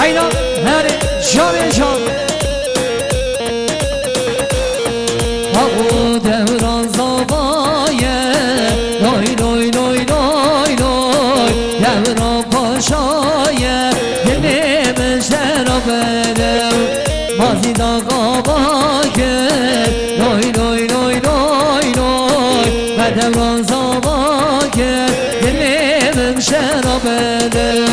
اینا هر جان جان او دوران زابایه لای لای لای لای لای دوران پاشایه دلیم شراب دو مازی دا قابایه لای لای لای لای لای و دوران زابایه دلیم شراب دو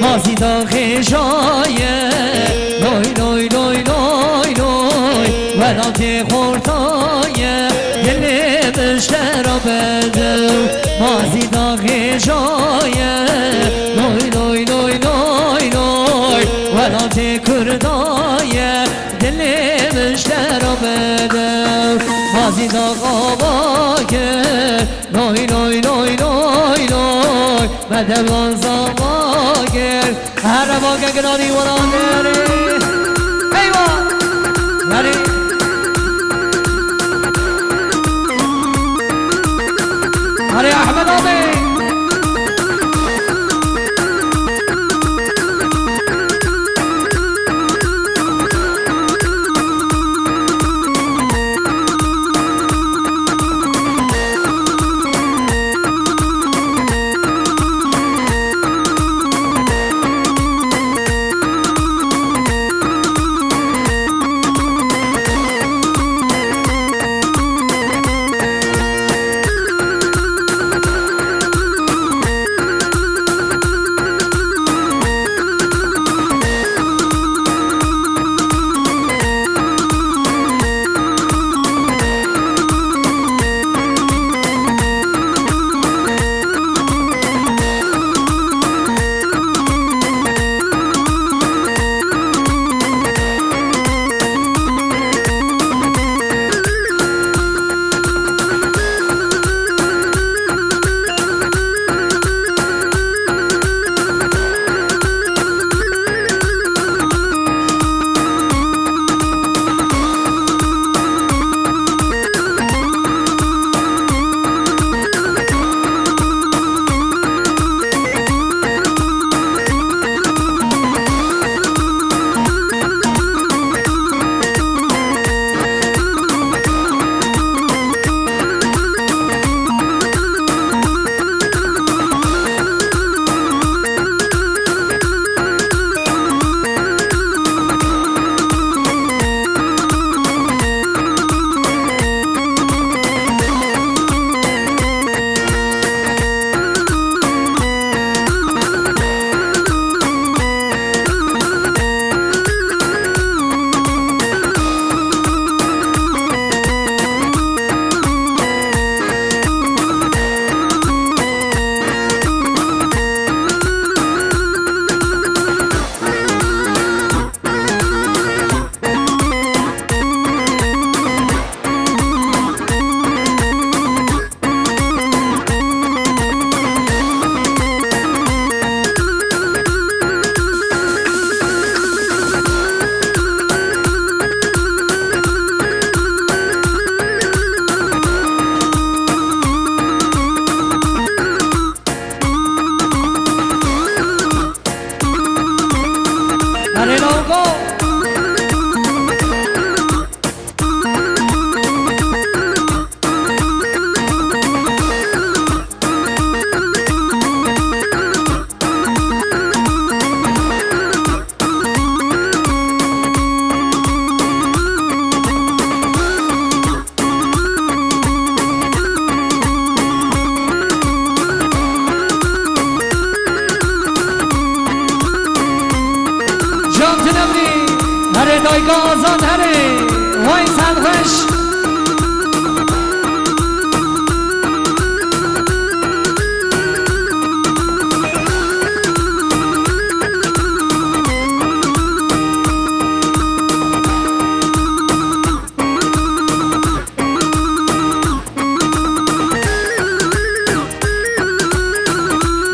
مازی دا خیشایه لای لای لای لای لای ولات خورتایه دلیم شراب دو مازی دا خیشایه لای لای لای لای لای ولات کردایه دلیم شراب دو مازی دا قابایه لای لای لای لای لای بدوان زباگر هر باگر گرانی وران نری ایوا نری هری احمد آبی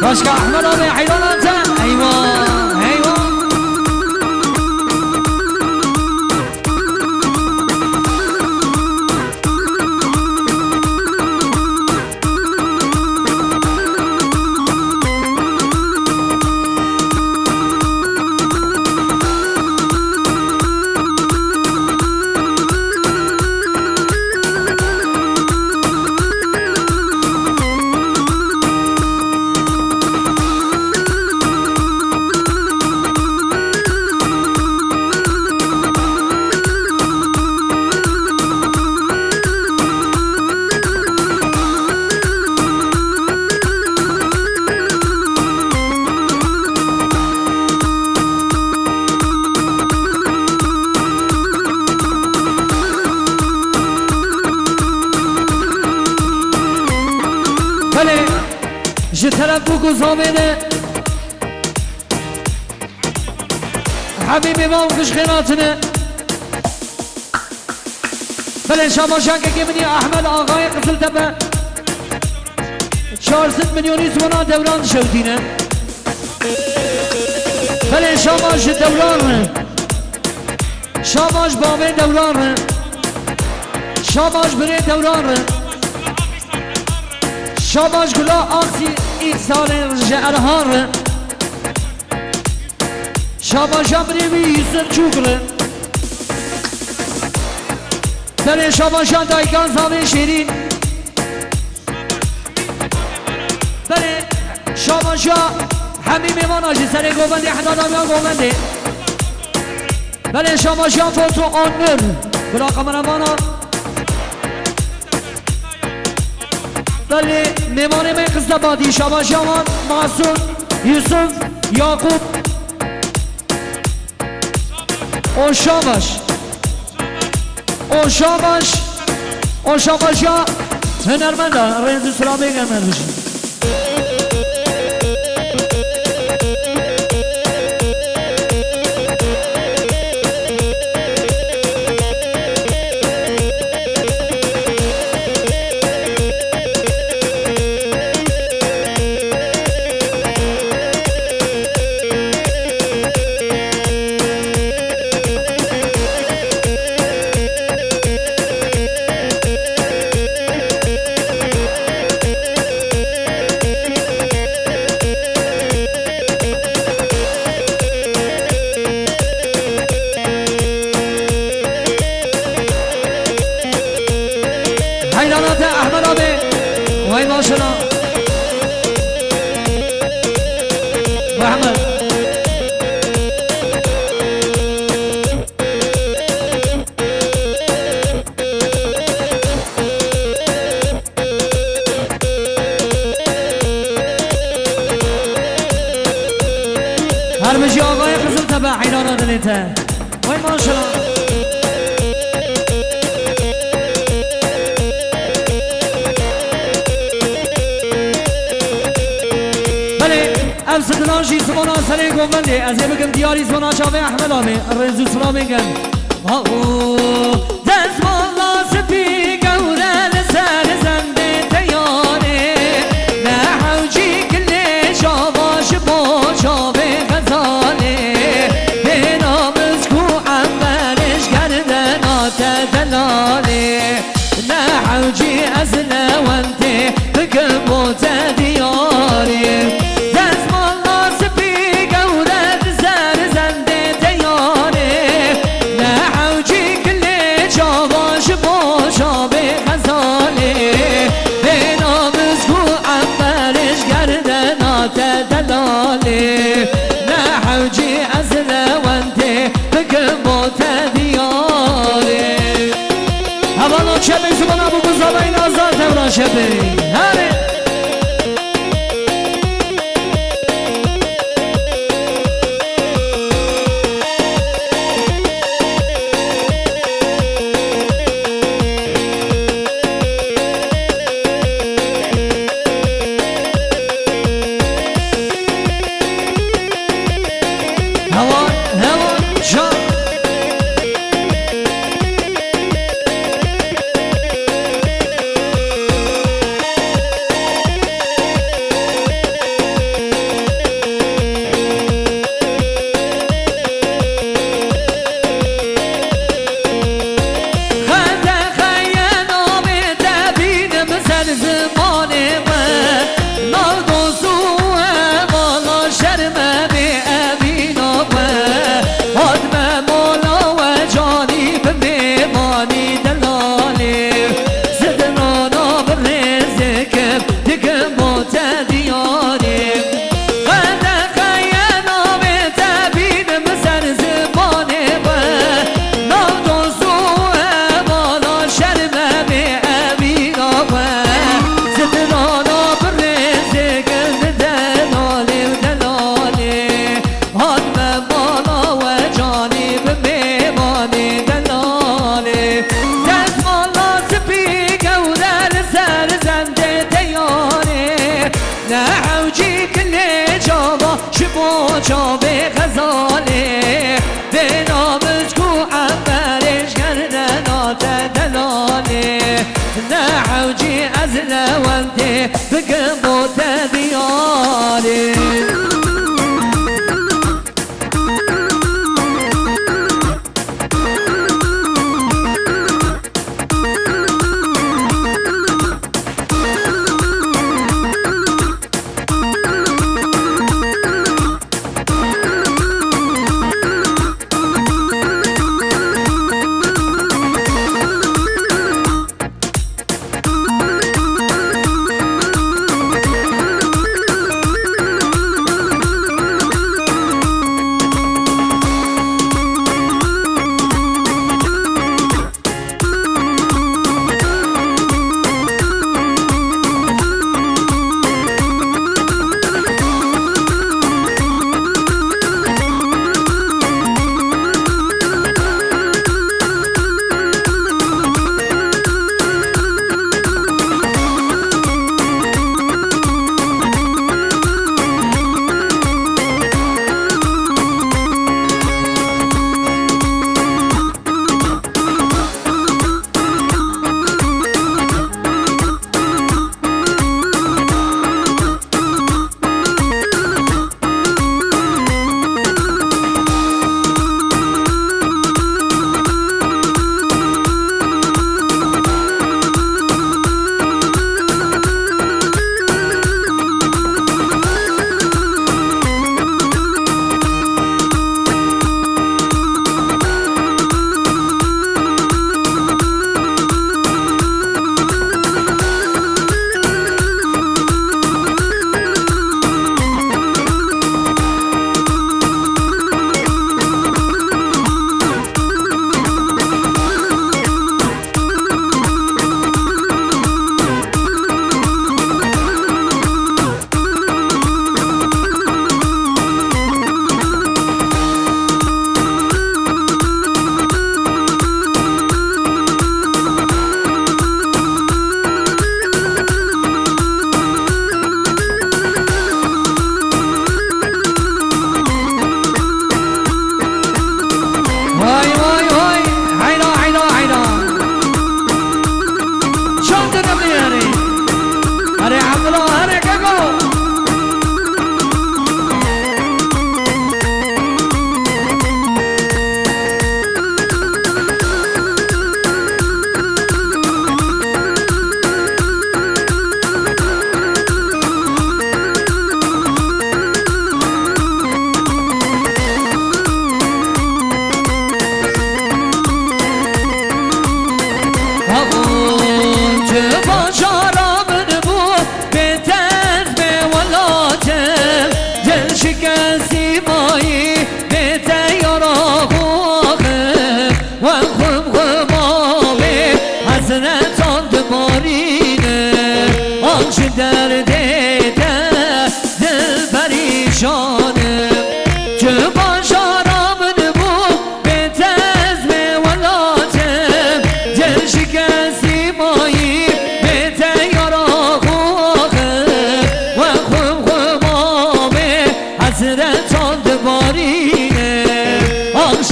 باشكا احمد ابي حيران انت ايوه ايوه بله جه طرف بگو زامنه حبیبی ما خوش خیراتنه بله شما شنکه که منی احمد آقای قفل تبه 400 میلیونی زمانا دوران شودینه بله شماش دوران شماش بامه دوران شماش بره دوران شماش گلا آخی این سال رجعرهان شماش امری بی سرچوکره بله شماشان دایکان زامن شیرین بله شماشا همین میمان آجی سر گوبنده حداد آمیان گوبنده بله شماشا فوتو آنر بلا قمرمانا بله میمان من قصد بادی شماشامان معصوم یوسف یاقوب او شماش او شماش او شماشا هنرمنده رنز سلامی گرمن بشید حیرانات احمد آبی وای ماشنا محمد هر بشی آقای قزل تبع حیرانات نیته وای ماشنا ستناشی زمانا سری گوبنده از یه بگم دیاری زمانا چاوه احمد آمه رنزو سلامی گن دست بالا سپی گوره سر زنده تیاره نه حوجی کلی شاباش با چاوه غزاله به نامز کو عمرش گردن آت دلاله نه حوجی از نوانته بگم بوت دیاره شبه زمان ابو گذابه این آزاد دوران شبه هره هوا جان چا به غزاله به نامش کو عبرش کرده ناته دلاله نه حوجی از لونده بگم بوته دیاره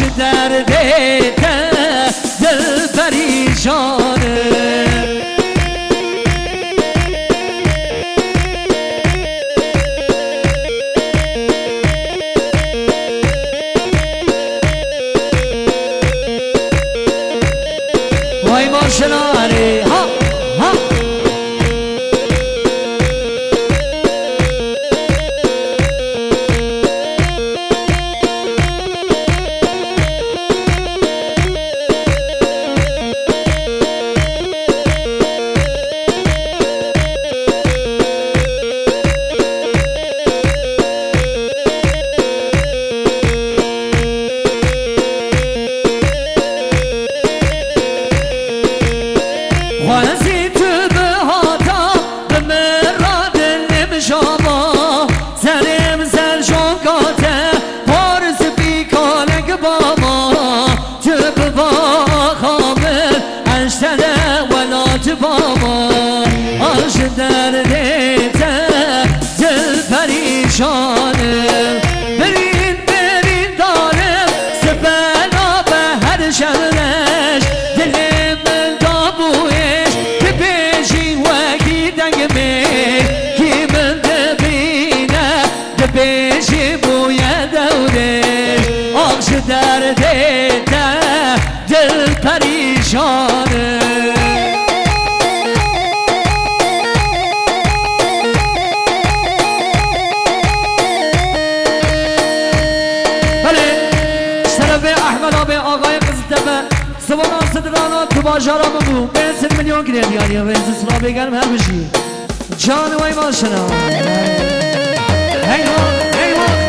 دردته دل پریشانه پریشانه بله شرف احمد آبی آقای قزتبه سوانا صدرانا تو باجارا بگو بینسید میلیون گرید یاری بینسید سلا بگرم هر بشی جان وی ماشنا هیوان هیوان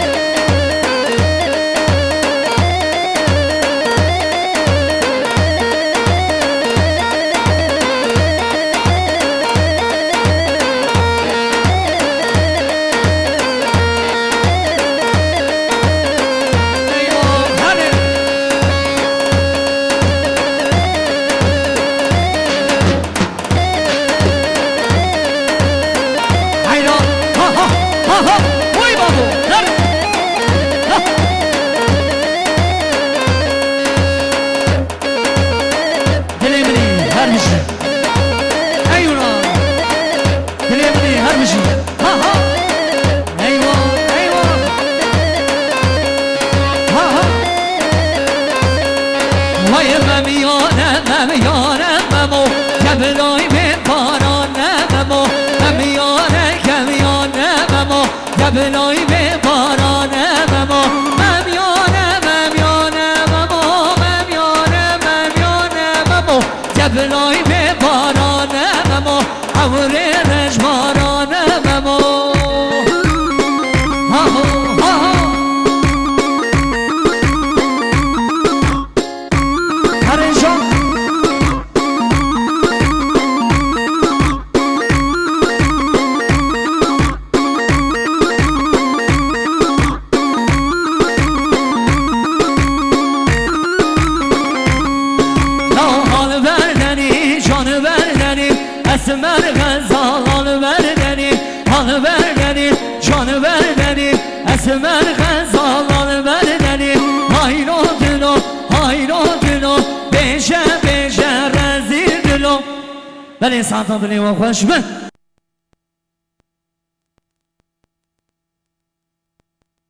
بلای به بارانه ممو ممیانه ممیانه ممو ممیانه ممیانه ممو بلای به بارانه ممو عوره رجبارانه ممو اسمر غزال حال بردنی حال بردنی جان بردنی اسمر غزال حال بردنی هایرو دلو بیشه بیشه رزی دلو ولی سانتا دلی و خوش من